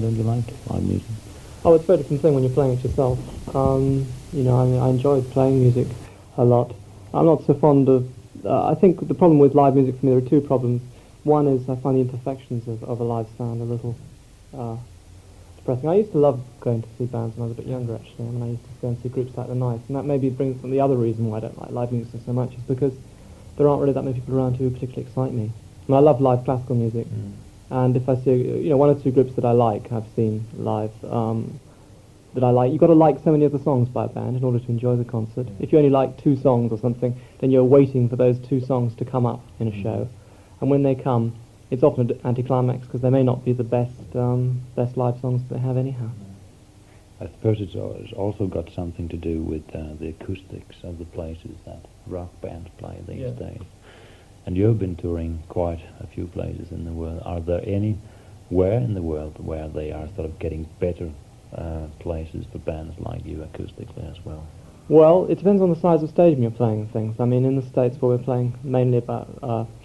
Why don't you like live music? Oh, it's a very different thing when you're playing it yourself. I enjoy playing music a lot. I'm not so fond of... I think the problem with live music for me, there are two problems. One is I find the imperfections of a live sound a little depressing. I used to love going to see bands when I was a bit younger, actually. I used to go and see groups like The Nice, and that maybe brings the other reason why I don't like live music so much is because there aren't really that many people around who particularly excite me. I love live classical music, and if I see one or two groups that I like, I've seen live, that I like, you've got to like so many of the songs by a band in order to enjoy the concert. If you only like two songs or something, then you're waiting for those two songs to come up in a show. And when they come, it's often an anticlimax because they may not be the best live songs that they have anyhow. I suppose it's also got something to do with the acoustics of the places that rock bands play these days. And you've been touring quite a few places in the world. Are there anywhere in the world where they are sort of getting better places for bands like you acoustically as well? Well, it depends on the size of stadium you're playing things. I mean, in the States where we're playing mainly about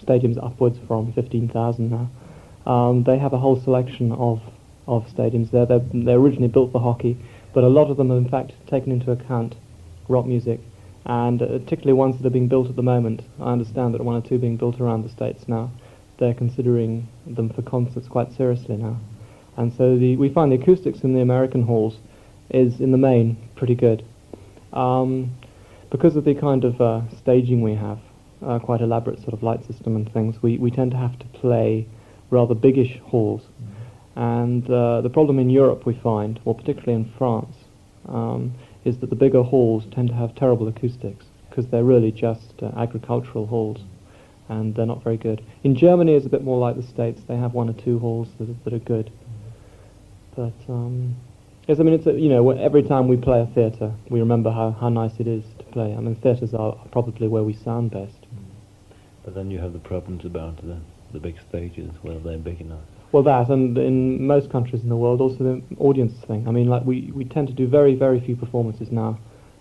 stadiums upwards from 15,000 now, they have a whole selection of stadiums there. They're originally built for hockey, but a lot of them have in fact taken into account rock music, and particularly ones that are being built at the moment. I understand that one or two being built around the States now. They're considering them for concerts quite seriously now. And so we find the acoustics in the American halls is, in the main, pretty good. Because of the kind of staging we have, quite elaborate sort of light system and things, we tend to have to play rather biggish halls. And the problem in Europe we find, or particularly in France, is that the bigger halls tend to have terrible acoustics because they're really just agricultural halls, and they're not very good. In Germany it's a bit more like the States. They have one or two halls that are good. But yes, I mean, it's every time we play a theatre, we remember how nice it is to play. I mean, theatres are probably where we sound best. But then you have the problems about the big stages, whether they're big enough. Well, that, and in most countries in the world, also the audience thing. I mean, like we tend to do very, very few performances now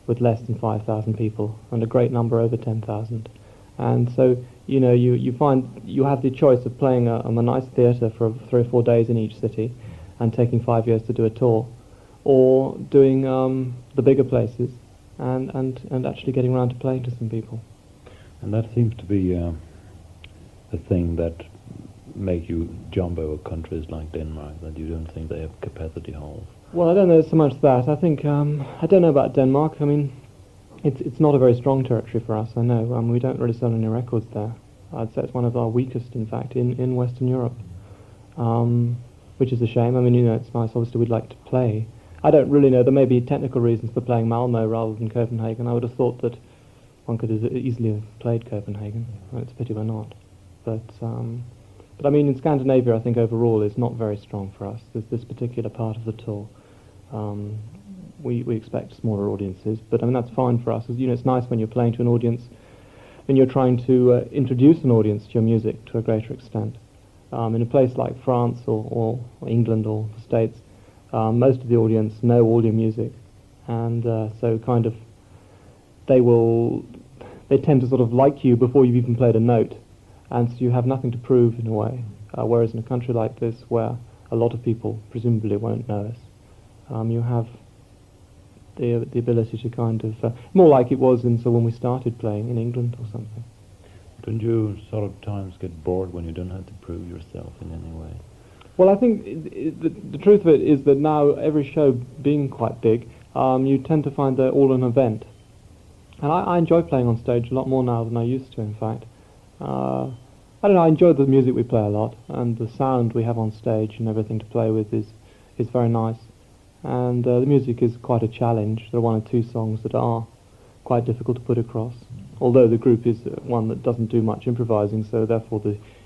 with less than 5,000 people, and a great number over 10,000. And so, you find you have the choice of playing a nice theatre for 3 or 4 days in each city, and taking 5 years to do a tour, or doing the bigger places and actually getting around to playing to some people. And that seems to be a thing that make you jump over countries like Denmark, that you don't think they have capacity halls. Well, I don't know so much that. I think, I don't know about Denmark. I mean, it's not a very strong territory for us, I know. We don't really sell any records there. I'd say it's one of our weakest, in fact, in Western Europe. Which is a shame. I mean, it's nice, obviously we'd like to play. I don't really know, there may be technical reasons for playing Malmo rather than Copenhagen. I would have thought that one could easily have played Copenhagen. Well, it's a pity we're not. But I mean, in Scandinavia, I think overall is not very strong for us. There's this particular part of the tour. We expect smaller audiences, but I mean, that's fine for us. It's nice when you're playing to an audience, when you're trying to introduce an audience to your music to a greater extent. In a place like France or England or the States, most of the audience know all your music, and so kind of they tend to sort of like you before you've even played a note, and so you have nothing to prove in a way. Whereas in a country like this, where a lot of people presumably won't know us, you have the ability to kind of more like it was when we started playing in England or something. Don't you sort of times get bored when you don't have to prove yourself in any way? Well, I think the truth of it is that now, every show being quite big, you tend to find they're all an event. And I enjoy playing on stage a lot more now than I used to, in fact. I don't know, I enjoy the music we play a lot, and the sound we have on stage and everything to play with is very nice. And the music is quite a challenge. There are one or two songs that are quite difficult to put across. Although the group is one that doesn't do much improvising, so therefore,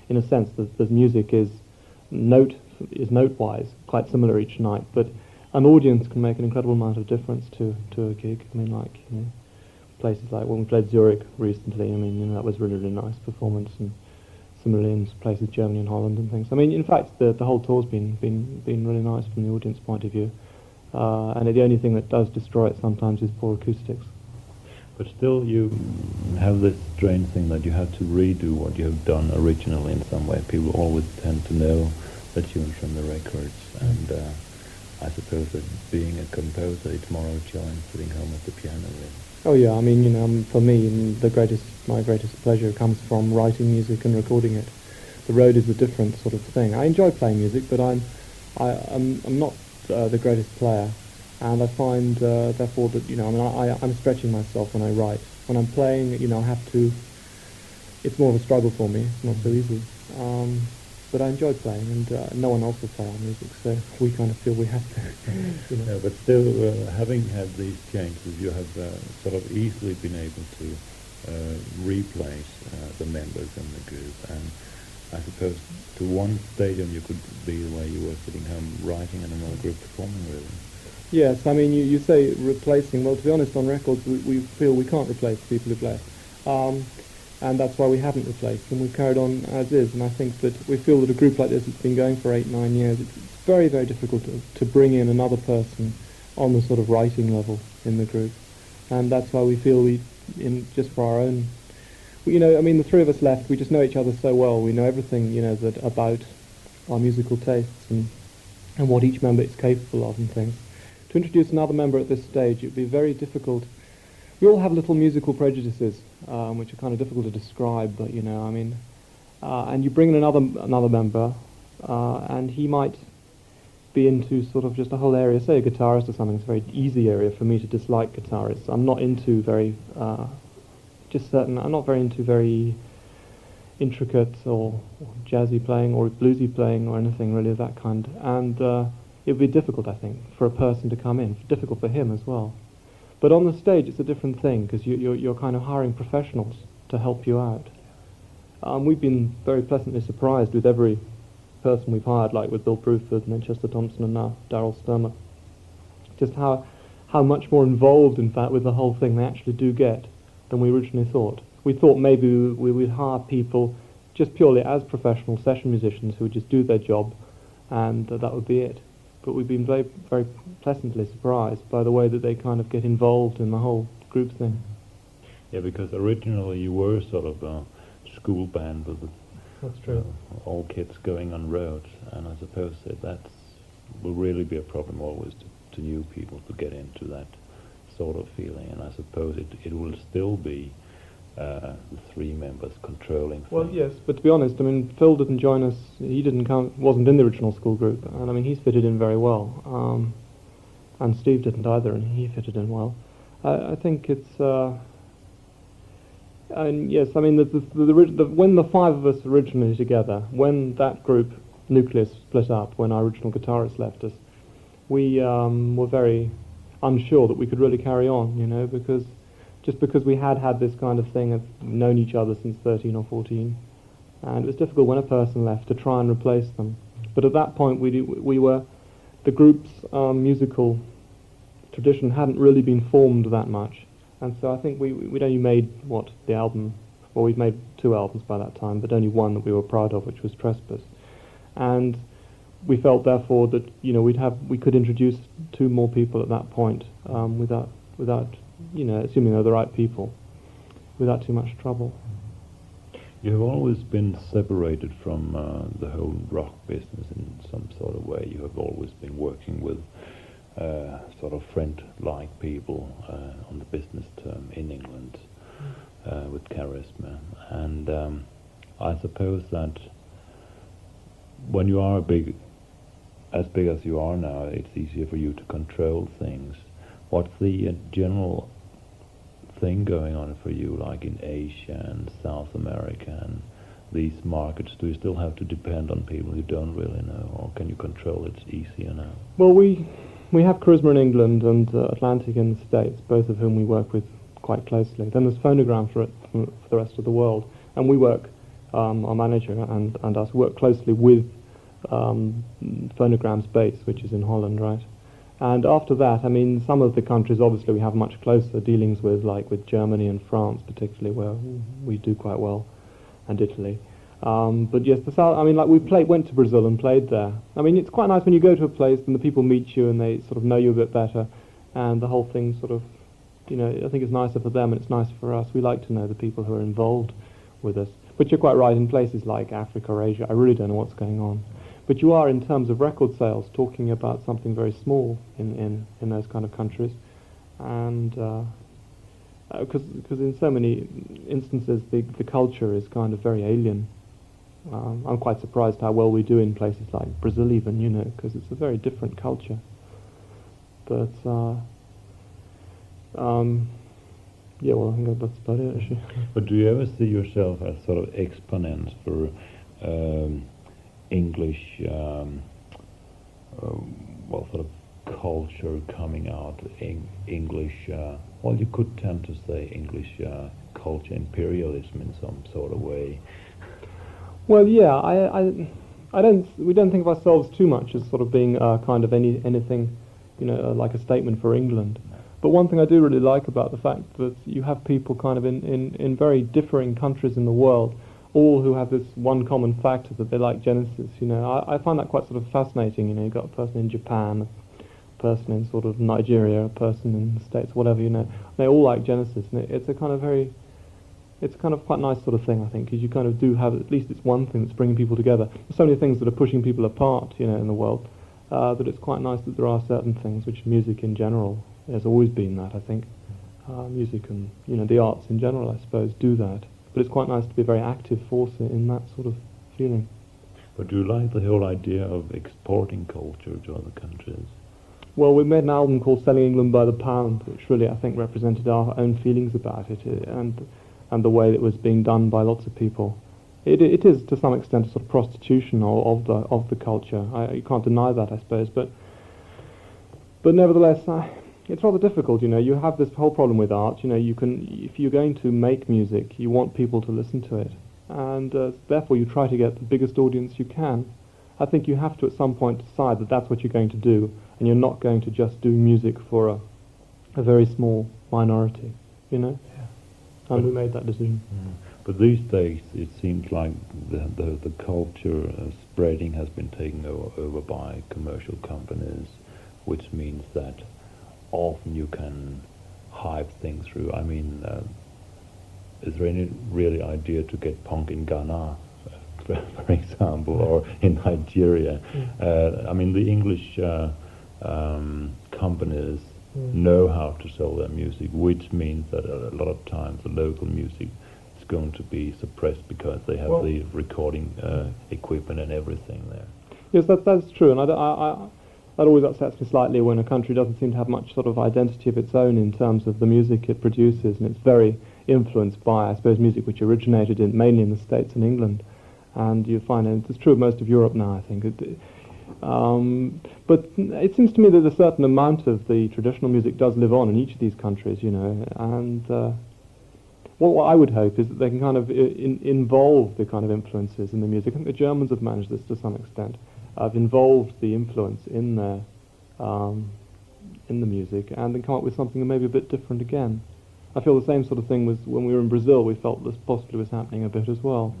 in a sense, the music is note-wise quite similar each night. But an audience can make an incredible amount of difference to a gig. I mean, like places like when we played Zurich recently. I mean, that was really nice performance, and similarly in places Germany and Holland and things. I mean, in fact, the whole tour's been really nice from the audience point of view. And the only thing that does destroy it sometimes is poor acoustics. But still, you have this strange thing that you have to redo what you have done originally in some way. People always tend to know the tunes from the records, And I suppose that being a composer, it's more of a joy than sitting home at the piano, really. Oh yeah, I mean, for me, my greatest pleasure comes from writing music and recording it. The road is a different sort of thing. I enjoy playing music, but I'm not the greatest player, and I find therefore that I'm stretching myself when I write. When I'm playing, I have to. It's more of a struggle for me. It's not so easy. But I enjoy playing, and no one else will play our music, so we kind of feel we have to. Yeah, but still, having had these changes, you have sort of easily been able to replace the members in the group, and I suppose to one stadium you could be the way you were sitting home writing and another group performing, really. Yes, I mean, you say replacing. Well, to be honest, on records we feel we can't replace the people who've left. And that's why we haven't replaced them. We've carried on as is, and I think that we feel that a group like this that's been going for 8-9 years, it's very, very difficult to bring in another person on the sort of writing level in the group. And that's why we feel just for our own, the three of us left, we just know each other so well. We know everything, that about our musical tastes and what each member is capable of and things. To introduce another member at this stage, it would be very difficult. We all have little musical prejudices, which are kind of difficult to describe, but and you bring in another member, and he might be into sort of just a whole area, say a guitarist or something. It's a very easy area for me to dislike guitarists. I'm not into I'm not very into very intricate or jazzy playing or bluesy playing or anything really of that kind, and it would be difficult, I think, for a person to come in, difficult for him as well. But on the stage, it's a different thing, because you're kind of hiring professionals to help you out. We've been very pleasantly surprised with every person we've hired, like with Bill Bruford and then Chester Thompson and now Daryl Sturmer, just how much more involved, in fact, with the whole thing they actually do get than we originally thought. We thought maybe we would hire people just purely as professional session musicians who would just do their job, and that would be it. But we've been very, very pleasantly surprised by the way that they kind of get involved in the whole group thing. Yeah, because originally you were sort of a school band with That's true. All kids going on roads, and I suppose that will really be a problem always to new people to get into that sort of feeling, and I suppose it will still be the three members controlling things. Well, yes, but to be honest, Phil didn't join us. He wasn't in the original school group, and he's fitted in very well. And Steve didn't either, and he fitted in well. I think it's. And yes, when the five of us originally together, when that group nucleus split up, when our original guitarist left us, we were very unsure that we could really carry on, because we had this kind of thing of known each other since 13 or 14, and it was difficult when a person left to try and replace them. But at that point, the group's musical tradition hadn't really been formed that much, and so I think we'd only made we'd made 2 albums by that time, but only one that we were proud of, which was Trespass, and we felt therefore that we could introduce 2 more people at that point without assuming they're the right people, without too much trouble. You have always been separated from the whole rock business in some sort of way. You have always been working with sort of friend-like people on the business term in England with charisma. And I suppose that when you are as big as you are now, it's easier for you to control things. What's the general thing going on for you, like in Asia and South America and these markets? Do you still have to depend on people you don't really know, or can you control it easier now? Well, we have Charisma in England and Atlantic in the States, both of whom we work with quite closely. Then there's Phonogram for the rest of the world, and we work, our manager and us work closely with Phonogram's base, which is in Holland, right? And after that, some of the countries obviously we have much closer dealings with, like with Germany and France particularly, where we do quite well, and Italy. But yes, the South, we went to Brazil and played there. It's quite nice when you go to a place and the people meet you and they sort of know you a bit better, and the whole thing sort of, I think it's nicer for them and it's nicer for us. We like to know the people who are involved with us. But you're quite right, in places like Africa or Asia, I really don't know what's going on. But you are, in terms of record sales, talking about something very small in those kind of countries. And because in so many instances the culture is kind of very alien. I'm quite surprised how well we do in places like Brazil even, you know, because it's a very different culture. But yeah, well, I think that's about it, actually. But do you ever see yourself as sort of exponents for English, well, sort of culture coming out, English, well, you could tend to say English culture imperialism in some sort of way? Well, yeah, we don't think of ourselves too much as sort of being kind of anything, you know, like a statement for England. But one thing I do really like about the fact that you have people kind of in very differing countries in the world, all who have this one common factor that they like Genesis, you know. I find that quite sort of fascinating, you know. You've got a person in Japan, a person in sort of Nigeria, a person in the States, whatever, you know. They all like Genesis, and it's a kind of it's kind of quite nice sort of thing, I think, because you kind of do have, at least it's one thing that's bringing people together. There's so many things that are pushing people apart, you know, in the world, that it's quite nice that there are certain things, which music in general has always been that, I think. Music and, you know, the arts in general, I suppose, do that. But it's quite nice to be a very active force in that sort of feeling. But do you like the whole idea of exporting culture to other countries? Well, we made an album called Selling England by the Pound, which really, I think, represented our own feelings about it, and the way it was being done by lots of people. It is, to some extent, a sort of prostitution of the culture. You can't deny that, I suppose, but nevertheless, it's rather difficult, you know. You have this whole problem with art, you know. If you're going to make music, you want people to listen to it, and therefore you try to get the biggest audience you can. I think you have to at some point decide that that's what you're going to do, and you're not going to just do music for a very small minority, you know. Yeah. And we made that decision. But these days, it seems like the culture spreading has been taken over by commercial companies, which means that often you can hype things through. I mean, is there any really idea to get punk in Ghana, for example, or in Nigeria? I mean, the English companies know how to sell their music, which means that a lot of times the local music is going to be suppressed because they have the recording equipment and everything there. Yes, that's true, and that always upsets me slightly when a country doesn't seem to have much sort of identity of its own in terms of the music it produces, and it's very influenced by, I suppose, music which originated mainly in the States and England, and you find, and it's true of most of Europe now, I think. But it seems to me that a certain amount of the traditional music does live on in each of these countries, you know, and what I would hope is that they can kind of involve the kind of influences in the music. I think the Germans have managed this to some extent. Have involved the influence in the music, and then come up with something maybe a bit different again. I feel the same sort of thing was when we were in Brazil. We felt this possibly was happening a bit as well,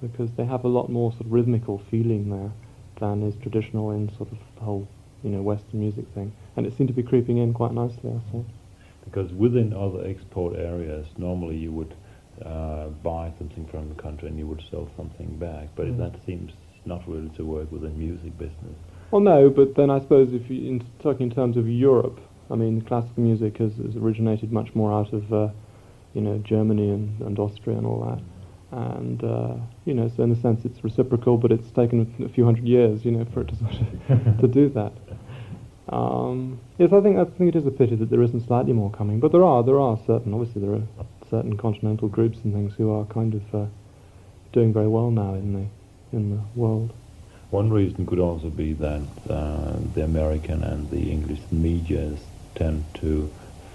because they have a lot more sort of rhythmical feeling there than is traditional in sort of the whole, you know, Western music thing, and it seemed to be creeping in quite nicely, I thought. Because within other export areas, normally you would buy something from the country and you would sell something back, but that seems not really to work with the music business. Well, no, but then I suppose if you talking in terms of Europe, I mean, classical music has originated much more out of, you know, Germany and Austria and all that, and you know, so in a sense it's reciprocal, but it's taken a few hundred years, you know, for it to sort of to do that. Yes, I think it is a pity that there isn't slightly more coming, but there are obviously there are certain continental groups and things who are kind of doing very well now in the world. One reason could also be that the American and the English medias tend to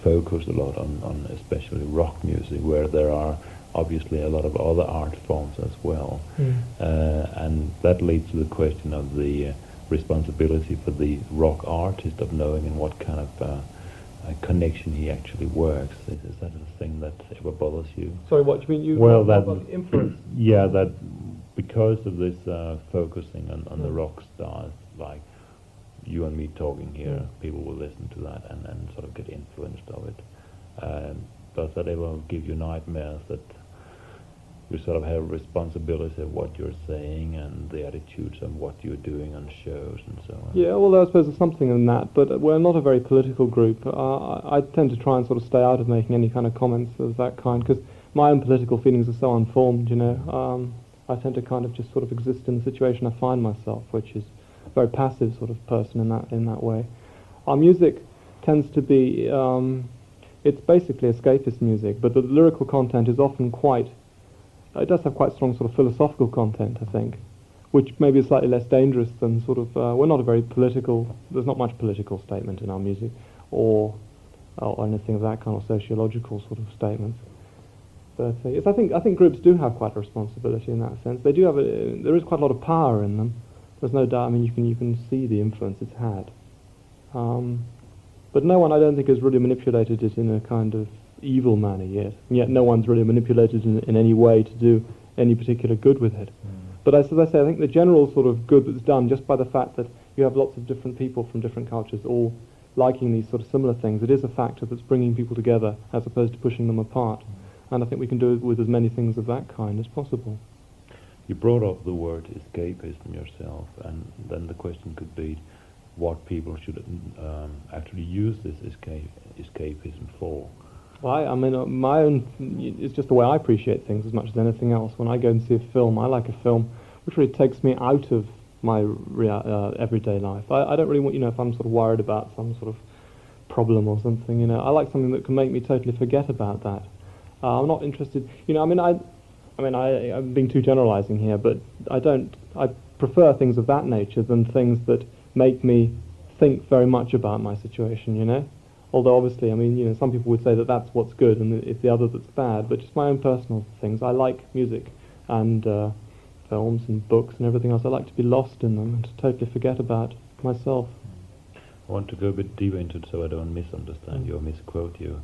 focus a lot on especially rock music, where there are obviously a lot of other art forms as well. And that leads to the question of the responsibility for the rock artist of knowing in what kind of connection he actually works. Is that a thing that ever bothers you? Sorry, what do you mean? Well, that influence. Yeah, that because of this focusing on the rock stars, like you and me talking here, people will listen to that and sort of get influenced of it. Does that ever give you nightmares that you sort of have responsibility of what you're saying and the attitudes of what you're doing on shows and so on. Yeah, well, I suppose there's something in that, but we're not a very political group. I tend to try and sort of stay out of making any kind of comments of that kind, because my own political feelings are so unformed, you know. I tend to kind of just sort of exist in the situation I find myself, which is a very passive sort of person in that way. Our music tends to be, it's basically escapist music, but the lyrical content is often quite, it does have quite strong sort of philosophical content, I think, which maybe is slightly less dangerous than sort of, we're not a very political, there's not much political statement in our music, or anything of that kind, or sociological sort of statements. But yes, I think groups do have quite a responsibility in that sense. They do have there is quite a lot of power in them. There's no doubt. I mean, you can see the influence it's had. But no one, I don't think, has really manipulated it in a kind of evil manner yet. And yet no one's really manipulated it in any way to do any particular good with it. But as I say, I think the general sort of good that's done just by the fact that you have lots of different people from different cultures all liking these sort of similar things, it is a factor that's bringing people together as opposed to pushing them apart. And I think we can do it with as many things of that kind as possible. You brought up the word escapism yourself, and then the question could be what people should actually use this escapism for. Well, I mean, my own, it's just the way I appreciate things as much as anything else. When I go and see a film, I like a film which really takes me out of my everyday life. I don't really want, if I'm sort of worried about some sort of problem or something, I like something that can make me totally forget about that. I'm not interested, I'm being too generalizing here, but I prefer things of that nature than things that make me think very much about my situation, Although obviously, some people would say that that's what's good and it's the other that's bad, but just my own personal things. I like music and films and books and everything else. I like to be lost in them and to totally forget about myself. I want to go a bit deeper into it so I don't misunderstand you or misquote you,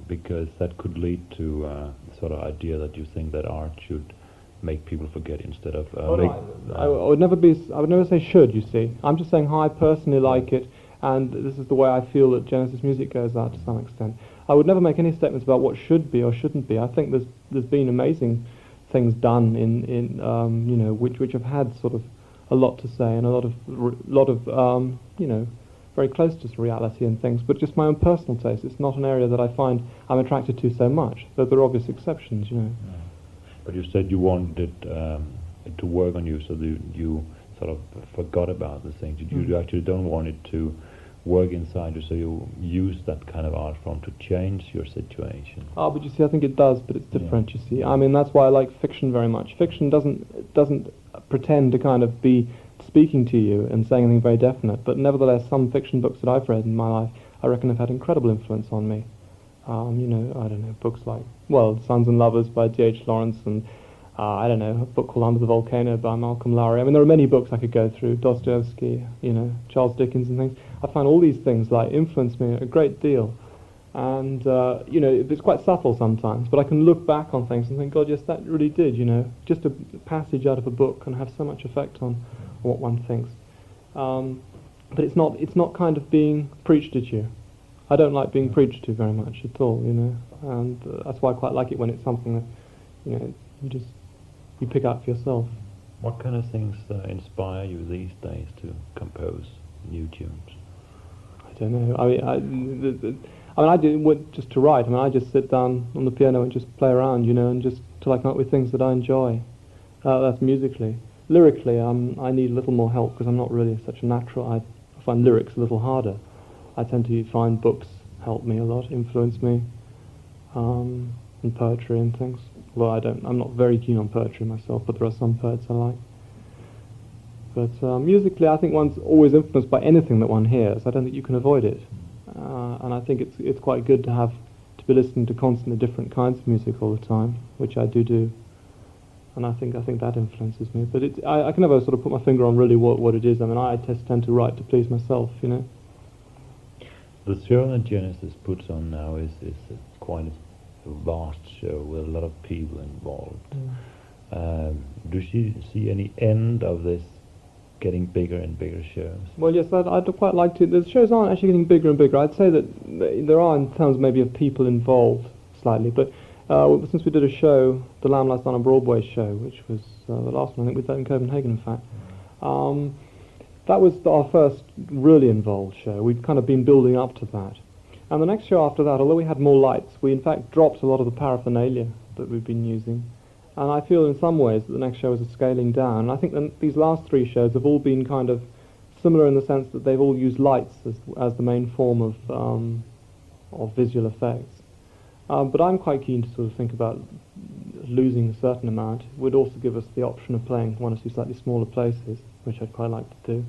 because that could lead to sort of idea that you think that art should make people forget instead of... I would never say should, you see. I'm just saying how I personally like it, and this is the way I feel that Genesis music goes out to some extent. I would never make any statements about what should be or shouldn't be. I think there's been amazing things done in which have had sort of a lot to say and a lot of very close to reality and things, but just my own personal taste. It's not an area that I find I'm attracted to so much, though there are obvious exceptions, But you said you wanted it to work on you, so that you sort of forgot about the things. You actually don't want it to work inside you, so you use that kind of art form to change your situation. But you see, I think it does, but it's different, you see. That's why I like fiction very much. Fiction doesn't pretend to kind of be speaking to you and saying anything very definite, but nevertheless, some fiction books that I've read in my life, I reckon have had incredible influence on me. I don't know, books like, Sons and Lovers by D.H. Lawrence, and a book called Under the Volcano by Malcolm Lowry. There are many books I could go through, Dostoevsky, Charles Dickens and things. I find all these things influence me a great deal. And, it's quite subtle sometimes, but I can look back on things and think, God, yes, that really did, just a passage out of a book can have so much effect on what one thinks. But it's not kind of being preached at you. I don't like being preached to very much at all, and that's why I quite like it when it's something that, you pick up for yourself. What kind of things inspire you these days to compose new tunes? I don't know. I do just to write. I just sit down on the piano and just play around, and just till I come up with things that I enjoy. That's musically. Lyrically, I need a little more help because I'm not really such a natural. I find lyrics a little harder. I tend to find books help me a lot, influence me, and poetry and things. Well, I'm not very keen on poetry myself, but there are some poets I like. But musically, I think one's always influenced by anything that one hears. I don't think you can avoid it. And I think it's quite good to be listening to constantly different kinds of music all the time, which I do. And I think that influences me. But I can never sort of put my finger on really what it is. I just tend to write to please myself, The show that Genesis puts on now is quite a vast show with a lot of people involved. Do you see any end of this getting bigger and bigger shows? Well, yes, I'd quite like to. The shows aren't actually getting bigger and bigger. I'd say that there are in terms maybe of people involved slightly, but Since we did a show, the Lamb Lies Down on Broadway show, which was the last one I think we did in Copenhagen, in fact. That was our first really involved show. We'd kind of been building up to that. And the next show after that, although we had more lights, we in fact dropped a lot of the paraphernalia that we've been using. And I feel in some ways that the next show is a scaling down. And I think that these last three shows have all been kind of similar in the sense that they've all used lights as the main form of visual effects. But I'm quite keen to sort of think about losing a certain amount. It would also give us the option of playing one or two slightly smaller places, which I'd quite like to do.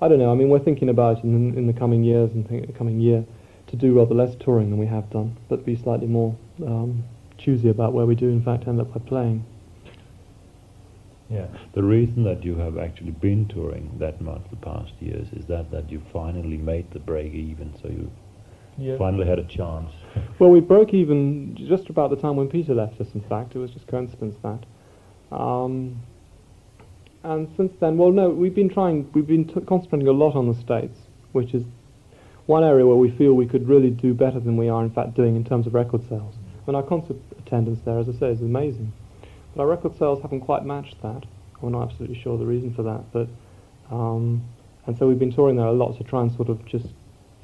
I don't know, I mean, we're thinking about in the coming years and the coming year to do rather less touring than we have done, but be slightly more choosy about where we do in fact end up by playing. Yeah, the reason that you have actually been touring that much the past years is that you finally made the break even, so you finally had a chance. Well, we broke even just about the time when Peter left us, in fact. It was just coincidence that. And since then, well, no, we've been concentrating a lot on the States, which is one area where we feel we could really do better than we are, in fact, doing in terms of record sales. And our concert attendance there, as I say, is amazing. But our record sales haven't quite matched that. We're not absolutely sure the reason for that, but and so we've been touring there a lot to try and sort of just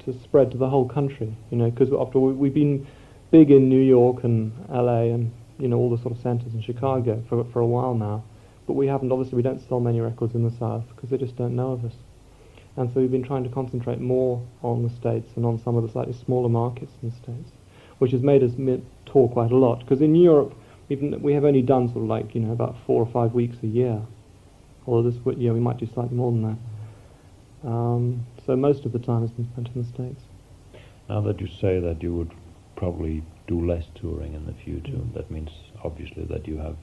to spread to the whole country, you know, because after we've been big in New York and LA and, you know, all the sort of centres in Chicago for a while now, but we don't sell many records in the South because they just don't know of us. And so we've been trying to concentrate more on the States and on some of the slightly smaller markets in the States, which has made us tour quite a lot, because in Europe we have only done sort of like, you know, about 4 or 5 weeks a year, although this year we might do slightly more than that. So most of the time has been spent in the States. Now that you say that you would probably do less touring in the future, that means obviously that you have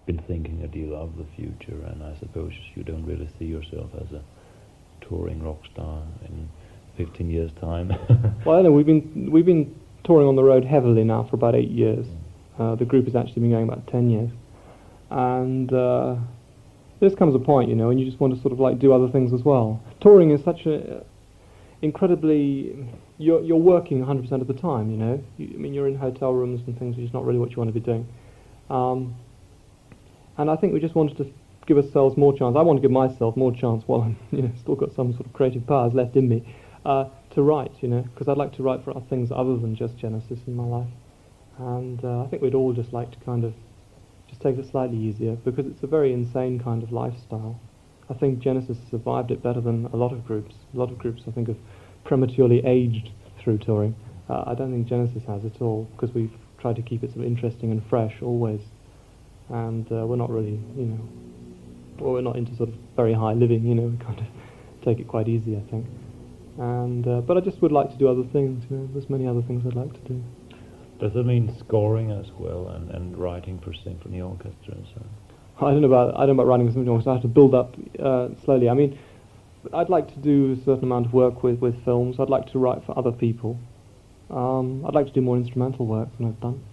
been thinking a deal of the future, and I suppose you don't really see yourself as a touring rock star in 15 years' time. Well, I don't know, we've been touring on the road heavily now for about 8 years. The group has actually been going about 10 years. And there comes a point, you know, and you just want to sort of like do other things as well. Touring is such a incredibly, you're working 100% of the time, you know. I mean, you're in hotel rooms and things, which is not really what you want to be doing. And I think we just wanted to give ourselves more chance. I want to give myself more chance while I'm, you know, still got some sort of creative powers left in me to write, you know, because I'd like to write for other things other than just Genesis in my life. And I think we'd all just like to kind of just take it slightly easier, because it's a very insane kind of lifestyle. I think Genesis survived it better than a lot of groups. A lot of groups, I think, have prematurely aged through touring. I don't think Genesis has at all, because we've tried to keep it sort of interesting and fresh always. And we're not really, you know, well, we're not into sort of very high living, you know, we kind of take it quite easy, I think. And but I just would like to do other things, you know, there's many other things I'd like to do. Does that mean scoring as well, and writing for symphony orchestras? I don't know about writing for symphony orchestra. I have to build up slowly. I mean, I'd like to do a certain amount of work with films. I'd like to write for other people. I'd like to do more instrumental work than I've done.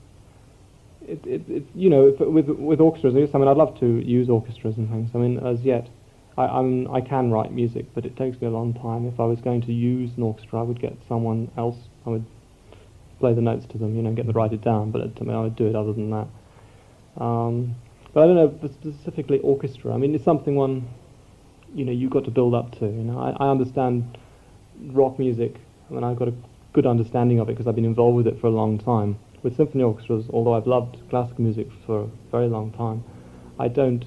It you know, with orchestras, I mean, I'd love to use orchestras and things. I mean, as yet, I can write music, but it takes me a long time. If I was going to use an orchestra, I would get someone else. I would play the notes to them, you know, and get them to write it down, but I mean, I would do it other than that. But I don't know, specifically orchestra. I mean, it's something you know, you've got to build up to, you know. I understand rock music. I mean, I've got a good understanding of it because I've been involved with it for a long time. With symphony orchestras, although I've loved classical music for a very long time, I don't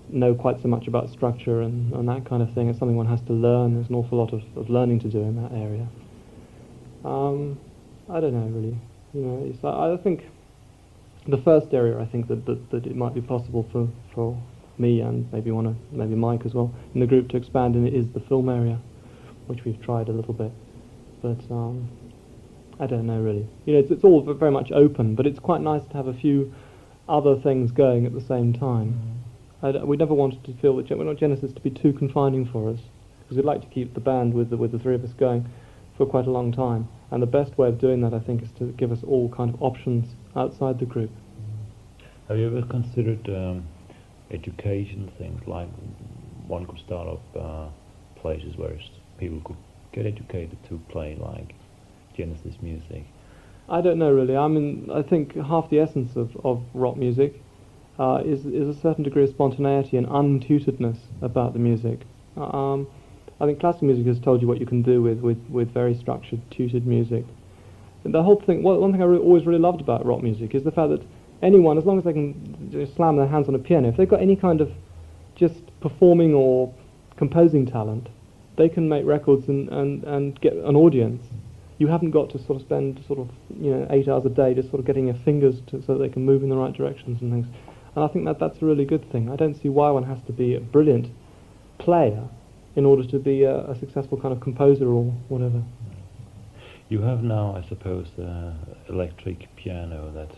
know quite so much about structure and that kind of thing. It's something one has to learn. There's an awful lot of learning to do in that area. I don't know, really. You know, I think the first area I think that it might be possible for me and maybe Mike as well in the group to expand in is the film area, which we've tried a little bit, but I don't know really. You know, it's all very much open, but it's quite nice to have a few other things going at the same time. We never wanted to feel that we're not Genesis to be too confining for us, because we'd like to keep the band with the three of us going for quite a long time. And the best way of doing that, I think, is to give us all kind of options outside the group. Have you ever considered education things, like one could start up places where people could get educated to play like Genesis music, I don't know really. I mean, I think half the essence of rock music is a certain degree of spontaneity and untutoredness about the music. I think classical music has told you what you can do with very structured, tutored music. And the whole thing, one thing I always really loved about rock music is the fact that anyone, as long as they can just slam their hands on a piano, if they've got any kind of just performing or composing talent, they can make records and get an audience. You haven't got to sort of spend 8 hours a day just sort of getting your fingers so that they can move in the right directions and things. And I think that's a really good thing. I don't see why one has to be a brilliant player in order to be a successful kind of composer or whatever. You have now, I suppose, electric piano that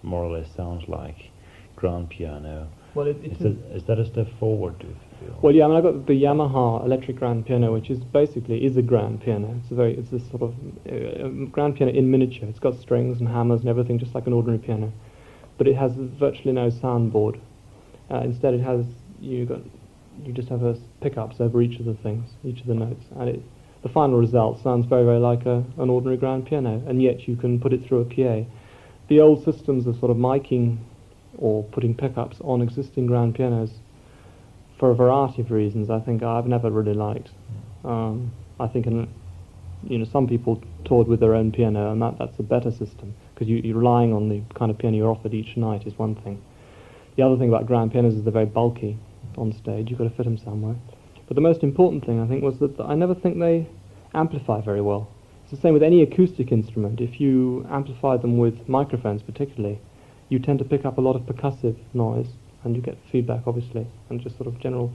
more or less sounds like grand piano. Well, is that a step forward, do you feel? Well, yeah, I mean, I've got the Yamaha electric grand piano, which is basically a grand piano. It's this sort of grand piano in miniature. It's got strings and hammers and everything, just like an ordinary piano, but it has virtually no soundboard. Instead, you just have pickups over each of the things, each of the notes, and the final result sounds very, very like an ordinary grand piano, and yet you can put it through a PA. The old systems of sort of miking or putting pickups on existing grand pianos, for a variety of reasons, I think I've never really liked. I think some people toured with their own piano, and that's a better system, because you're relying on the kind of piano you're offered each night is one thing. The other thing about grand pianos is they're very bulky on stage. You've got to fit them somewhere. But the most important thing, I think, was that I never think they amplify very well. It's the same with any acoustic instrument. If you amplify them with microphones particularly, you tend to pick up a lot of percussive noise, and you get feedback, obviously, and just sort of general,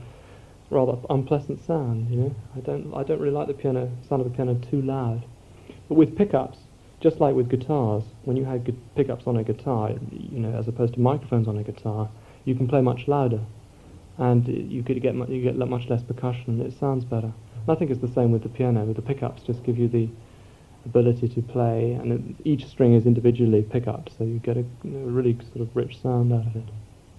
rather unpleasant sound, I don't really like the sound of the piano too loud. But with pickups, just like with guitars, when you have pickups on a guitar, as opposed to microphones on a guitar, you can play much louder, and you get much less percussion. It sounds better. And I think it's the same with the piano. With the pickups, just give you the ability to play, and each string is individually pickup, so you get a really sort of rich sound out of it.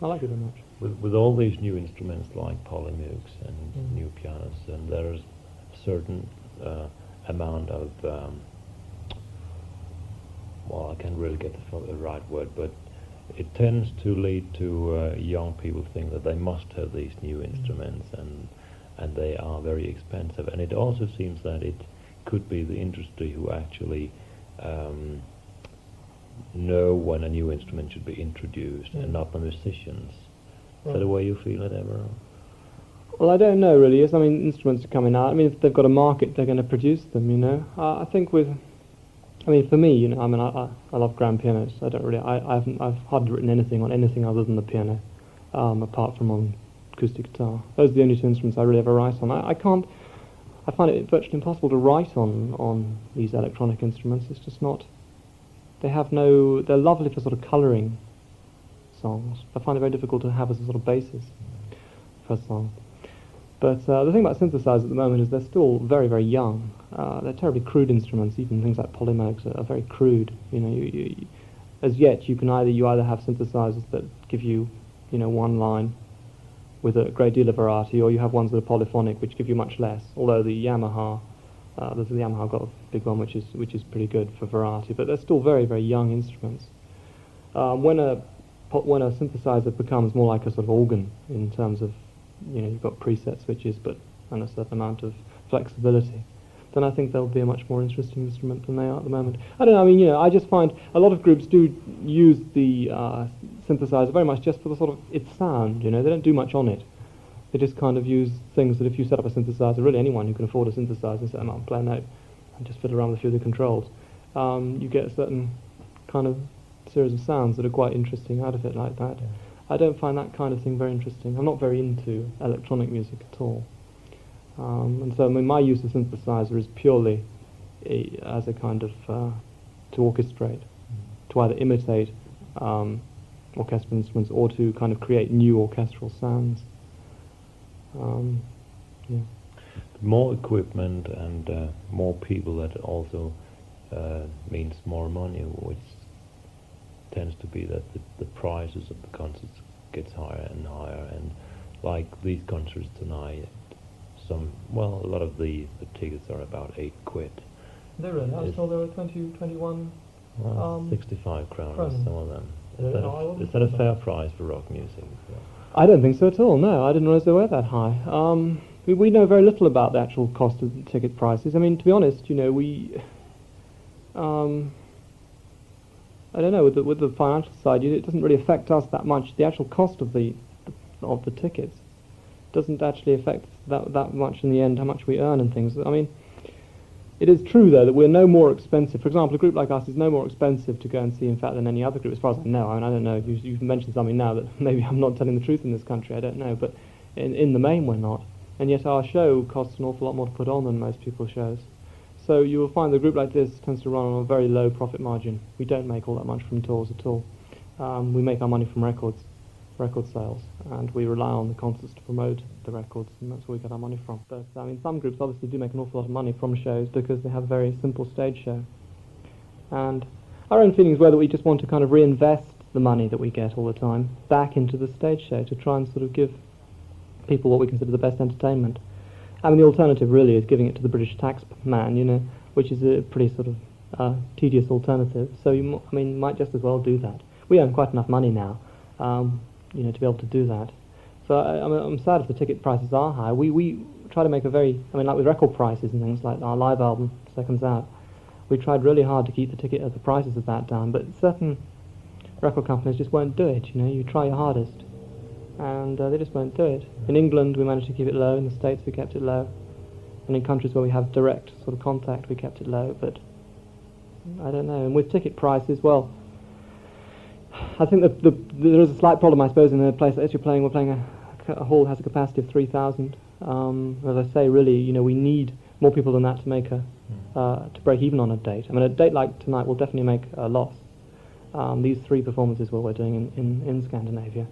I like it very much. With all these new instruments like polymooks and new pianos, and there's a certain amount of I can't really get the right word, but it tends to lead to young people think that they must have these new instruments, and they are very expensive. And it also seems that it could be the industry who actually know when a new instrument should be introduced, and not the musicians. Is that the way you feel it ever? Well, I don't know really. Yes, I mean, instruments are coming out. I mean, if they've got a market, they're going to produce them. I think for me, I love grand pianos. I've hardly written anything on anything other than the piano, apart from on acoustic guitar. Those are the only two instruments I really ever write on. I find it virtually impossible to write on these electronic instruments. It's just not. They're lovely for sort of colouring songs. I find it very difficult to have as a sort of basis for a song. But the thing about synthesizers at the moment is they're still very, very young. They're terribly crude instruments. Even things like polymooks are very crude. As yet, you either have synthesizers that give you, one line with a great deal of variety, or you have ones that are polyphonic, which give you much less. Although the Yamaha got a big one, which is pretty good for variety. But they're still very, very young instruments. When a synthesizer becomes more like a sort of organ in terms of, you've got preset switches and a certain amount of flexibility, then I think they'll be a much more interesting instrument than they are at the moment. I don't know, I just find a lot of groups do use the synthesizer very much just for the sort of its sound, they don't do much on it. They just kind of use things that if you set up a synthesizer, really anyone who can afford a synthesizer, set them up and play a note and just fiddle around with a few of the controls, you get a certain kind of series of sounds that are quite interesting out of it like that. Yeah. I don't find that kind of thing very interesting. I'm not very into electronic music at all. And so my use of synthesizer is purely as a kind of to orchestrate, to either imitate orchestral instruments or to kind of create new orchestral sounds. More equipment and more people, that also means more money, which tends to be that the prices of the concerts gets higher and higher, and like these concerts tonight, a lot of the tickets are about £8. They're really? I was told they were 20, 21 Well, 65 kronor, some of them. Is Is that a fair price for rock music? I don't think so at all, no. I didn't realise they were that high. We know very little about the actual cost of the ticket prices. I mean, to be honest, you know, I don't know, with the financial side, it doesn't really affect us that much. The actual cost of the tickets doesn't actually affect that much in the end, how much we earn and things. I mean, it is true, though, that we're no more expensive. For example, a group like us is no more expensive to go and see, in fact, than any other group, as far as I know. I mean, I don't know. You've mentioned something now that maybe I'm not telling the truth in this country. I don't know. But in the main, we're not. And yet our show costs an awful lot more to put on than most people's shows. So you will find that a group like this tends to run on a very low profit margin. We don't make all that much from tours at all. We make our money from record sales, and we rely on the concerts to promote the records, and that's where we get our money from. But I mean, some groups obviously do make an awful lot of money from shows because they have a very simple stage show. And our own feelings were that we just want to kind of reinvest the money that we get all the time back into the stage show to try and sort of give people what we consider the best entertainment. I mean, the alternative really is giving it to the British tax man, you know, which is a pretty sort of tedious alternative. So you might just as well do that. We earn quite enough money now, you know, to be able to do that. So I'm sad if the ticket prices are high. We try to make like with record prices and things like our live album, so that comes out, we tried really hard to keep the prices of that down, but certain record companies just won't do it, you know. You try your hardest, and they just won't do it. In England, we managed to keep it low. In the States, we kept it low. And in countries where we have direct sort of contact, we kept it low. But I don't know. And with ticket prices, well, I think that there is a slight problem, I suppose, in the place that we're playing a hall has a capacity of 3,000. As I say, really, you know, we need more people than that to make to break even on a date. I mean, a date like tonight will definitely make a loss. These 3 performances what we're doing in Scandinavia,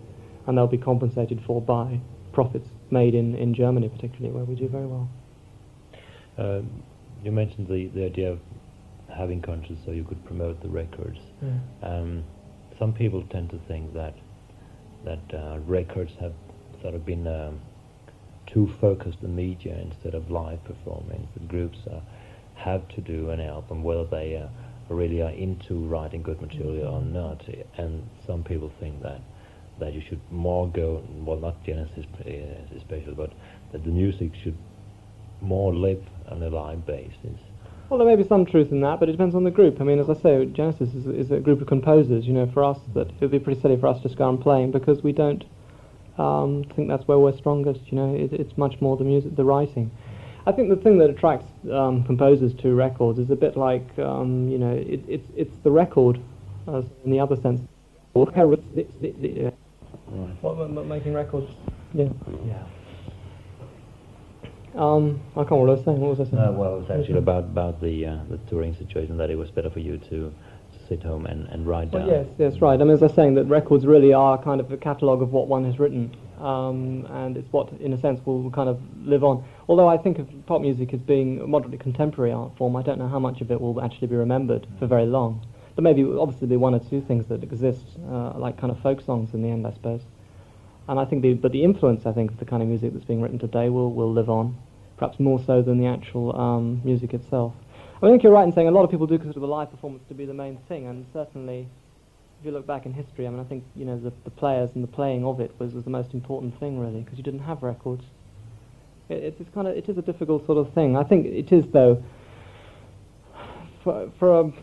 and they'll be compensated for by profits made in Germany, particularly, where we do very well. You mentioned the idea of having concerts so you could promote the records. Yeah. Some people tend to think that records have sort of been too focused on media instead of live performance. The groups have to do an album, whether they really are into writing good material or not. And some people think that you should more go, well, not Genesis especially, but that the music should more live on a live basis. Well, there may be some truth in that, but it depends on the group. I mean, as I say, Genesis is a group of composers. You know, for us, that it would be pretty silly for us to just go on playing because we don't think that's where we're strongest. You know, it's much more the music, the writing. I think the thing that attracts composers to records is a bit like, you know, it's the record, in the other sense. Right. What, making records? Yeah. Yeah. I can't remember what I was saying. What was I saying? Well, it was actually about the touring situation, that it was better for you to sit home and write down. Well, yes, right. I mean, as I was saying, that records really are kind of a catalogue of what one has written, and it's what, in a sense, will kind of live on. Although I think of pop music as being a moderately contemporary art form, I don't know how much of it will actually be remembered for very long. There may be, obviously, be 1 or 2 things that exist, like kind of folk songs in the end, I suppose. And I think the influence, I think, of the kind of music that's being written today will live on, perhaps more so than the actual music itself. I think you're right in saying a lot of people do consider the live performance to be the main thing, and certainly, if you look back in history, I mean, I think, you know, the players and the playing of it was the most important thing, really, because you didn't have records. It is a difficult sort of thing. I think it is, though, for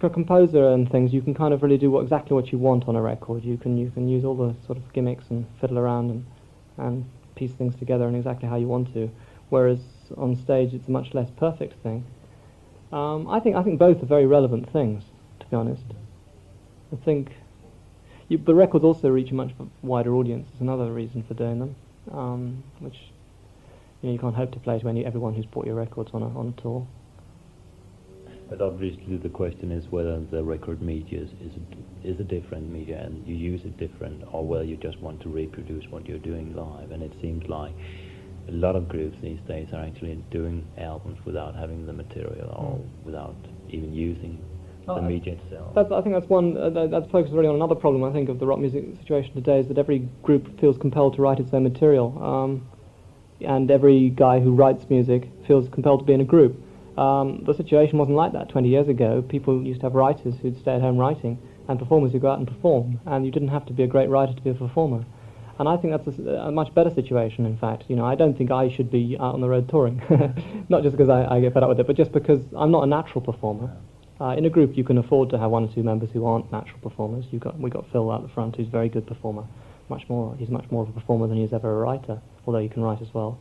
a composer and things, you can kind of really do exactly what you want on a record. You can use all the sort of gimmicks and fiddle around and piece things together in exactly how you want to. Whereas on stage, it's a much less perfect thing. I think both are very relevant things, to be honest. I think the records also reach a much wider audience. Is another reason for doing them, which, you know, you can't hope to play to everyone who's bought your records on a tour. But obviously the question is whether the record media is a different media and you use it different, or whether you just want to reproduce what you're doing live. And it seems like a lot of groups these days are actually doing albums without having the material or without even using the media itself. I think that's one, that focuses really on another problem, I think, of the rock music situation today, is that every group feels compelled to write its own material. And every guy who writes music feels compelled to be in a group. The situation wasn't like that 20 years ago. People used to have writers who'd stay at home writing, and performers who go out and perform, and you didn't have to be a great writer to be a performer. And I think that's a much better situation, in fact. You know, I don't think I should be out on the road touring, not just because I get fed up with it, but just because I'm not a natural performer. In a group, you can afford to have one or two members who aren't natural performers. We got Phil out the front, who's a very good performer. He's much more of a performer than he is ever a writer, although he can write as well.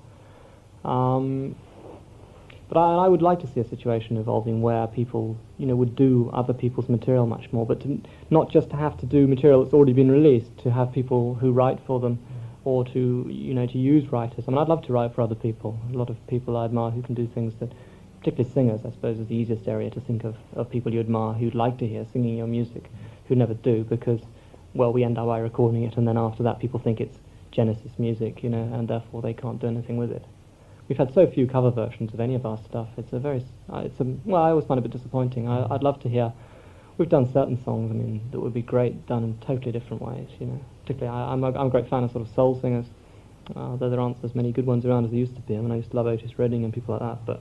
But I would like to see a situation evolving where people, you know, would do other people's material much more, but not just to have to do material that's already been released, to have people who write for them, or to, you know, to use writers. I mean, I'd love to write for other people. A lot of people I admire who can do things that, particularly singers, I suppose, is the easiest area to think of people you admire who'd like to hear singing your music, who never do, because, well, we end up by recording it, and then after that people think it's Genesis music, you know, and therefore they can't do anything with it. We've had so few cover versions of any of our stuff. Well, I always find it a bit disappointing. I'd love to hear. We've done certain songs, I mean, that would be great done in totally different ways, you know. Particularly, I'm a great fan of sort of soul singers, though there aren't as many good ones around as there used to be. I mean, I used to love Otis Redding and people like that, but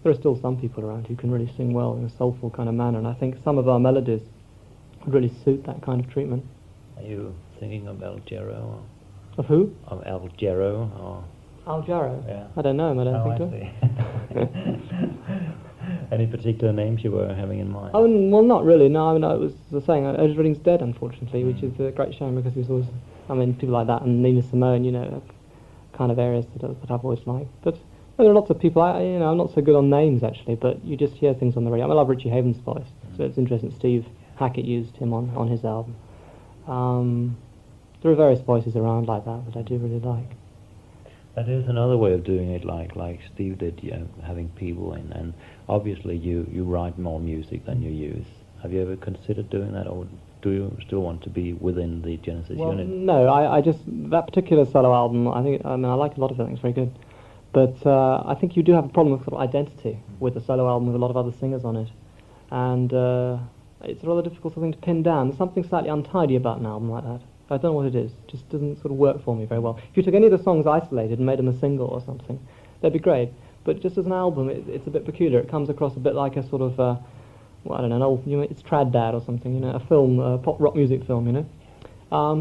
there are still some people around who can really sing well in a soulful kind of manner, and I think some of our melodies would really suit that kind of treatment. Are you thinking of El Gero? Of who? Of El Gero, or... Al Jarreau? Yeah. I don't know him, I don't think so. Any particular names you were having in mind? Oh, well, not really, no. I mean, I was saying, Otis Redding's dead, unfortunately, which is a great shame, because he was always, I mean, people like that, and Nina Simone, you know, kind of areas that I've always liked. But there are lots of people, I'm not so good on names, actually, but you just hear things on the radio. I love Richie Haven's voice, so it's interesting Steve Hackett used him on his album. There are various voices around like that I do really like. That is another way of doing it, like Steve did, having people in, and obviously you write more music than you use. Have you ever considered doing that, or do you still want to be within the Genesis unit? No, I just, that particular solo album, I like a lot of it, I think it's very good. But I think you do have a problem with sort of identity with a solo album with a lot of other singers on it. And it's a rather difficult thing to pin down. There's something slightly untidy about an album like that. I don't know what it is. It just doesn't sort of work for me very well. If you took any of the songs isolated and made them a single or something, that'd be great. But just as an album, it's a bit peculiar. It comes across a bit like a sort of, I don't know, an old, it's Trad Dad or something, you know, a film, a pop rock music film, you know.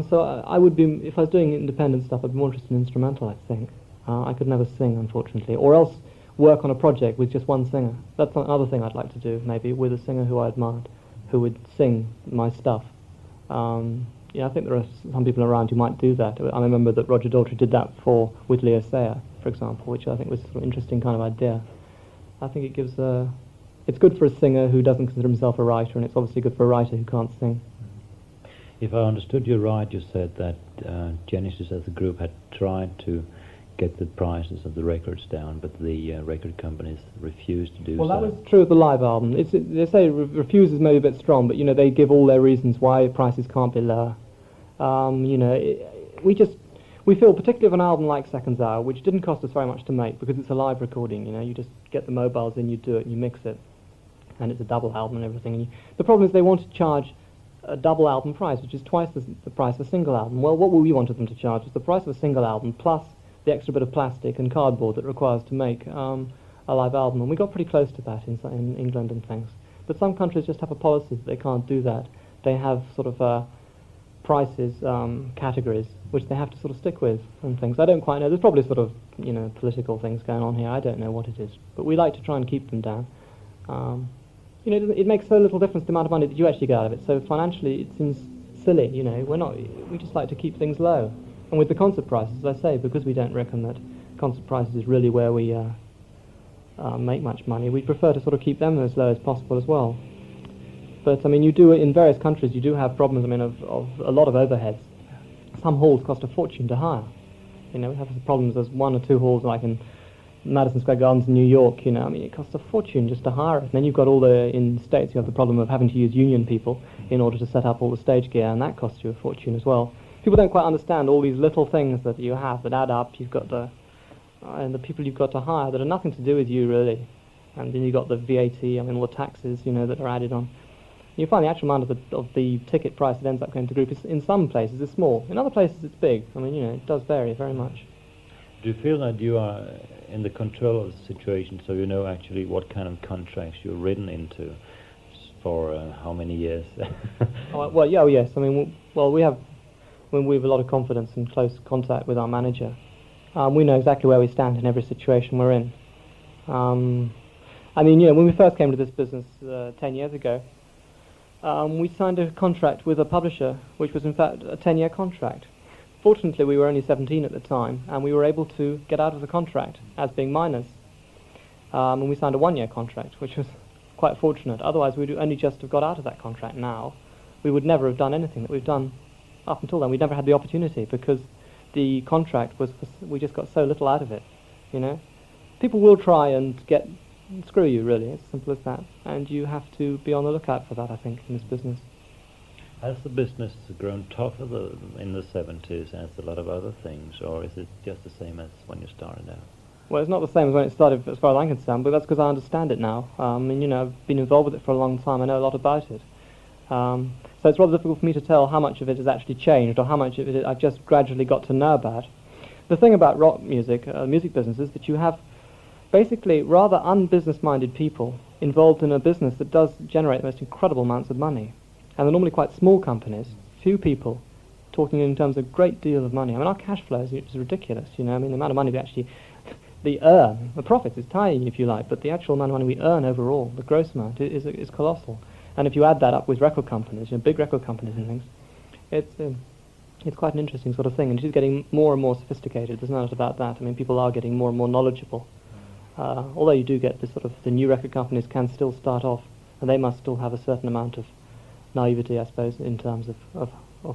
So I would be, if I was doing independent stuff, I'd be more interested in instrumental, I think. I could never sing, unfortunately. Or else work on a project with just one singer. That's another thing I'd like to do, maybe, with a singer who I admired, who would sing my stuff. I think there are some people around who might do that. I remember that Roger Daltrey did that with Leo Sayer, for example, which I think was an interesting kind of idea. I think it gives it's good for a singer who doesn't consider himself a writer, and it's obviously good for a writer who can't sing. If I understood you right, you said that Genesis as a group had tried to get the prices of the records down, but the record companies refused to do so. Well, that was true of the live album. They say refuse is maybe a bit strong, but, you know, they give all their reasons why prices can't be lower. We feel, particularly of an album like Seconds Hour, which didn't cost us very much to make because it's a live recording, you know, you just get the mobiles in, you do it, and you mix it, and it's a double album and everything. And the problem is they want to charge a double album price, which is twice the price of a single album. Well, what we wanted them to charge was the price of a single album plus the extra bit of plastic and cardboard that it requires to make a live album, and we got pretty close to that in England and things. But some countries just have a policy that they can't do that. They have sort of prices, categories, which they have to sort of stick with and things. I don't quite know. There's probably sort of, you know, political things going on here. I don't know what it is, but we like to try and keep them down. You know, it makes so little difference the amount of money that you actually get out of it. So financially, it seems silly. You know, we just like to keep things low. And with the concert prices, as I say, because we don't reckon that concert prices is really where we make much money, we prefer to sort of keep them as low as possible as well. But, I mean, you do, in various countries, you do have problems, I mean, of a lot of overheads. Some halls cost a fortune to hire. You know, we have problems, there's one or two halls, like in Madison Square Gardens in New York, you know, I mean, it costs a fortune just to hire it. And then you've got in the States, you have the problem of having to use union people in order to set up all the stage gear, and that costs you a fortune as well. People don't quite understand all these little things that you have that add up. You've got and the people you've got to hire that are nothing to do with you, really. And then you've got the VAT, I mean, all the taxes, you know, that are added on. You find the actual amount of the ticket price that ends up going to the group is, in some places, is small. In other places, it's big. I mean, you know, it does vary very much. Do you feel that you are in the control of the situation, so you know actually what kind of contracts you're written into for how many years? Well, yeah, yes. I mean, we have a lot of confidence and close contact with our manager. We know exactly where we stand in every situation we're in. I mean, when we first came to this business 10 years ago, we signed a contract with a publisher, which was in fact a 10-year contract. Fortunately, we were only 17 at the time, and we were able to get out of the contract as being minors. And we signed a 1-year contract, which was quite fortunate. Otherwise, we'd only just have got out of that contract now. We would never have done anything that we've done up until then. We'd never had the opportunity because the contract was, we just got so little out of it, People will try and screw you, really. It's as simple as that. And you have to be on the lookout for that, I think, in this business. Has the business grown tougher in the 70s as a lot of other things, or is it just the same as when you started out? Well, it's not the same as when it started, as far as I'm concerned, but that's because I understand it now. I've been involved with it for a long time. I know a lot about it. So it's rather difficult for me to tell how much of it has actually changed or how much of it I've just gradually got to know about. The thing about rock music, music business, is that you have basically rather unbusiness-minded people involved in a business that does generate the most incredible amounts of money. And they're normally quite small companies, few people, talking in terms of a great deal of money. I mean, our cash flow is ridiculous, I mean, the amount of money we earn, the profits is tiny, if you like, but the actual amount of money we earn overall, the gross amount, is colossal. And if you add that up with record companies, big record companies and things, it's quite an interesting sort of thing, and it is getting more and more sophisticated. There's no doubt about that. I mean, people are getting more and more knowledgeable. Although you do get the new record companies can still start off, and they must still have a certain amount of naivety, I suppose, in terms of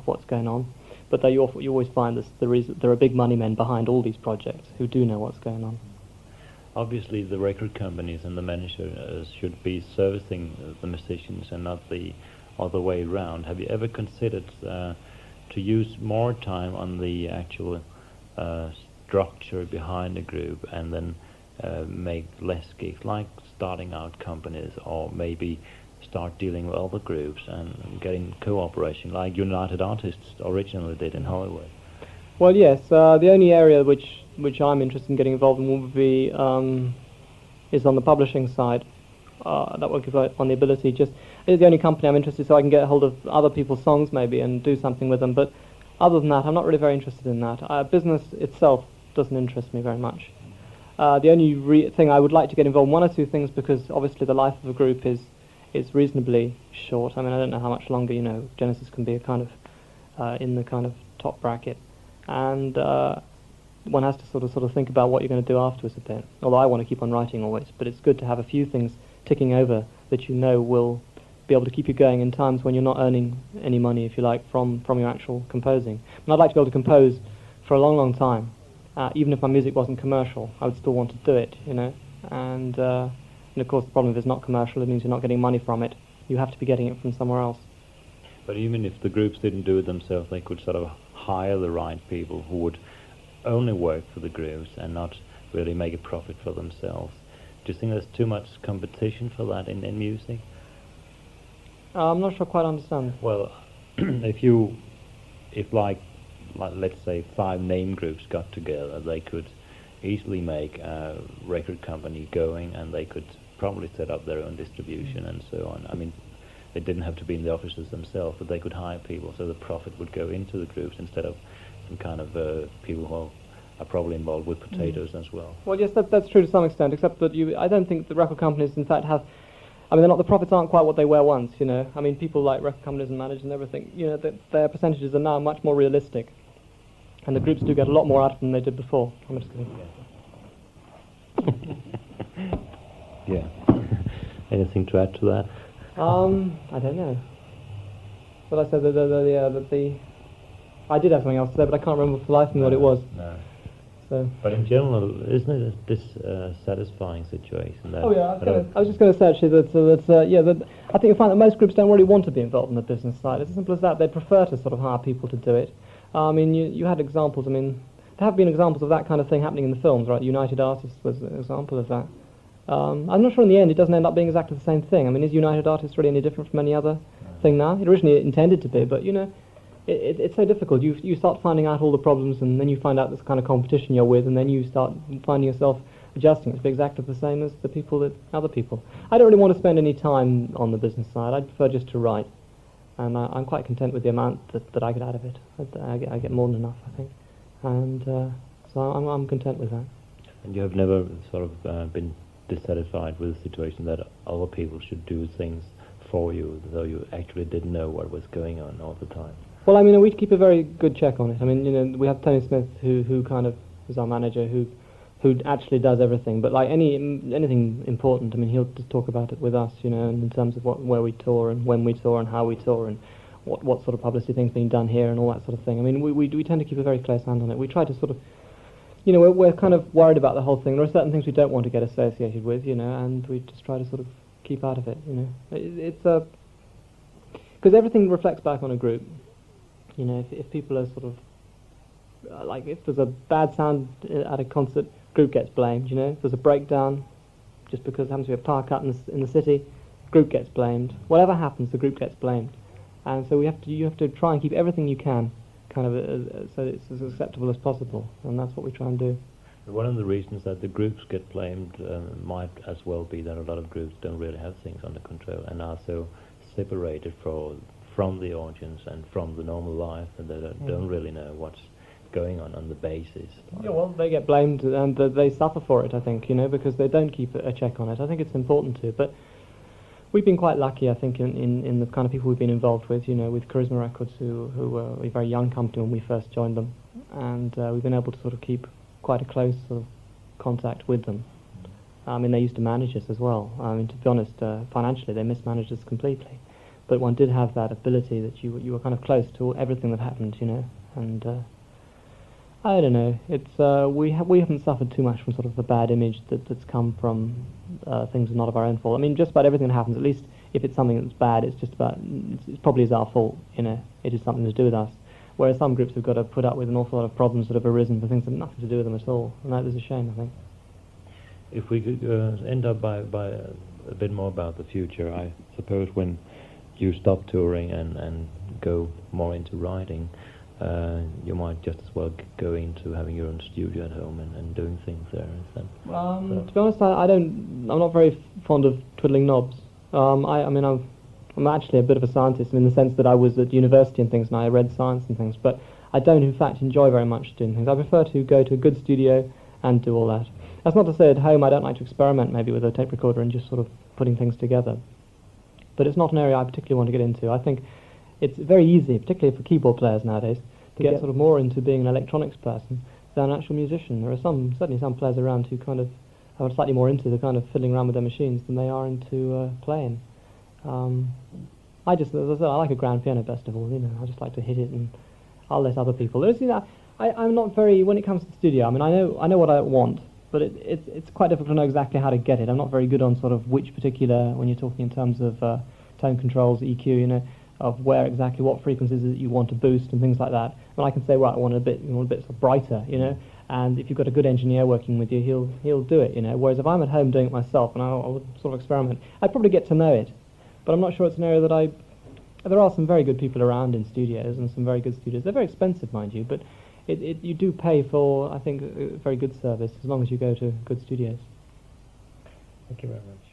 what's going on. But you always find there are big money men behind all these projects who do know what's going on. Obviously, the record companies and the managers should be servicing the musicians and not the other way around. Have you ever considered to use more time on the actual structure behind the group and then make less gigs, like starting out companies, or maybe start dealing with other groups and getting cooperation, like United Artists originally did in Hollywood? Well, yes. The only area which I'm interested in getting involved in would be is on the publishing side. That would give on the ability. It's the only company I'm interested in, so I can get hold of other people's songs maybe and do something with them. But other than that, I'm not really very interested in that. Business itself doesn't interest me very much. The only thing I would like to get involved in, one or two things, because obviously the life of a group is reasonably short. I mean, I don't know how much longer, Genesis can be a kind of in the kind of top bracket, and one has to sort of think about what you're going to do afterwards a bit. Although I want to keep on writing always, but it's good to have a few things ticking over that will be able to keep you going in times when you're not earning any money, if you like, from your actual composing. And I'd like to be able to compose for a long, long time. Even if my music wasn't commercial, I would still want to do it, And of course, the problem if it's not commercial, it means you're not getting money from it. You have to be getting it from somewhere else. But even if the groups didn't do it themselves, they could sort of hire the right people who would only work for the groups and not really make a profit for themselves. Do you think there's too much competition for that in music? I'm not sure I quite understand. Well, if let's say 5 name groups got together, they could easily make a record company going, and they could probably set up their own distribution and so on. I mean, they didn't have to be in the offices themselves, but they could hire people, so the profit would go into the groups instead of some kind of people who are probably involved with potatoes as well. Well, yes, that's true to some extent, except that I don't think the record companies, in fact, have. I mean, the profits aren't quite what they were once. I mean, people like record companies and managers and everything. Their percentages are now much more realistic, and the groups do get a lot more out of them than they did before. I'm just kidding. Yeah. Anything to add to that? I don't know. But I said that I did have something else to say, but I can't remember for the life of me what it was. No. So. But in general, isn't it a dissatisfying situation? That I was just going to say actually that I think you find that most groups don't really want to be involved in the business side. It's as simple as that. They prefer to sort of hire people to do it. I mean, you had examples. I mean, there have been examples of that kind of thing happening in the films, right? United Artists was an example of that. I'm not sure in the end it doesn't end up being exactly the same thing. I mean, is United Artists really any different from any other thing now? It originally intended to be, but it's so difficult. You start finding out all the problems, and then you find out this kind of competition you're with, and then you start finding yourself adjusting it to be exactly the same as the people that other people. I don't really want to spend any time on the business side. I prefer just to write, and I'm quite content with the amount that I get out of it. I get more than enough, I think, and so I'm content with that. And you have never sort of been dissatisfied with the situation that other people should do things for you, though you actually didn't know what was going on all the time? Well, I mean, we keep a very good check on it. I mean, we have Tony Smith, who kind of is our manager, who actually does everything. But like anything important, I mean, he'll just talk about it with us, and in terms of where we tour and when we tour and how we tour and what sort of publicity things being done here and all that sort of thing. I mean, we tend to keep a very close hand on it. We try to sort of, we're kind of worried about the whole thing. There are certain things we don't want to get associated with, and we just try to sort of keep out of it, It's because everything reflects back on a group. If people are sort of like, if there's a bad sound at a concert, group gets blamed. If there's a breakdown, just because there happens to be a power cut in the city, group gets blamed. Whatever happens, the group gets blamed. And so you have to try and keep everything you can kind of so it's as acceptable as possible, and that's what we try and do. One of the reasons that the groups get blamed might as well be that a lot of groups don't really have things under control and are so separated from the audience and from the normal life, and they don't really know what's going on the basis. Yeah, well, they get blamed and they suffer for it, I think, because they don't keep a check on it. I think it's important to, but we've been quite lucky, I think, in the kind of people we've been involved with, with Charisma Records, who were a very young company when we first joined them, and we've been able to sort of keep quite a close sort of contact with them. I mean, they used to manage us as well. I mean, to be honest, financially they mismanaged us completely, but one did have that ability that you were kind of close to everything that happened, and I don't know. It's we haven't suffered too much from sort of the bad image that's come from things not of our own fault. I mean, just about everything that happens, at least if it's something that's bad, it's just about it probably is our fault. It is something to do with us. Whereas some groups have got to put up with an awful lot of problems that have arisen for things that have nothing to do with them at all, and that is a shame, I think. If we could end up by a bit more about the future, I suppose when you stop touring and go more into writing, you might just as well go into having your own studio at home and doing things there instead. To be honest, I'm not very fond of twiddling knobs. I'm actually a bit of a scientist in the sense that I was at university and things, and I read science and things, but I don't in fact enjoy very much doing things. I prefer to go to a good studio and do all that. That's not to say at home I don't like to experiment maybe with a tape recorder and just sort of putting things together, but it's not an area I particularly want to get into. I think it's very easy, particularly for keyboard players nowadays, to get sort of more into being an electronics person than an actual musician. There are certainly some players around who kind of are slightly more into the kind of fiddling around with their machines than they are into playing. I just, as I said, I like a grand piano best of all. I just like to hit it, and I'll let other people. I'm not very, when it comes to the studio. I mean, I know what I want, but it's quite difficult to know exactly how to get it. I'm not very good on sort of which particular, when you're talking in terms of tone controls, EQ, of where exactly what frequencies that you want to boost and things like that. And I can say, right, I want a bit sort of brighter, And if you've got a good engineer working with you, he'll do it, Whereas if I'm at home doing it myself and I would sort of experiment, I'd probably get to know it. But I'm not sure it's an area that there are some very good people around in studios and some very good studios. They're very expensive, mind you, but you do pay for, I think, a very good service as long as you go to good studios. Thank you very much.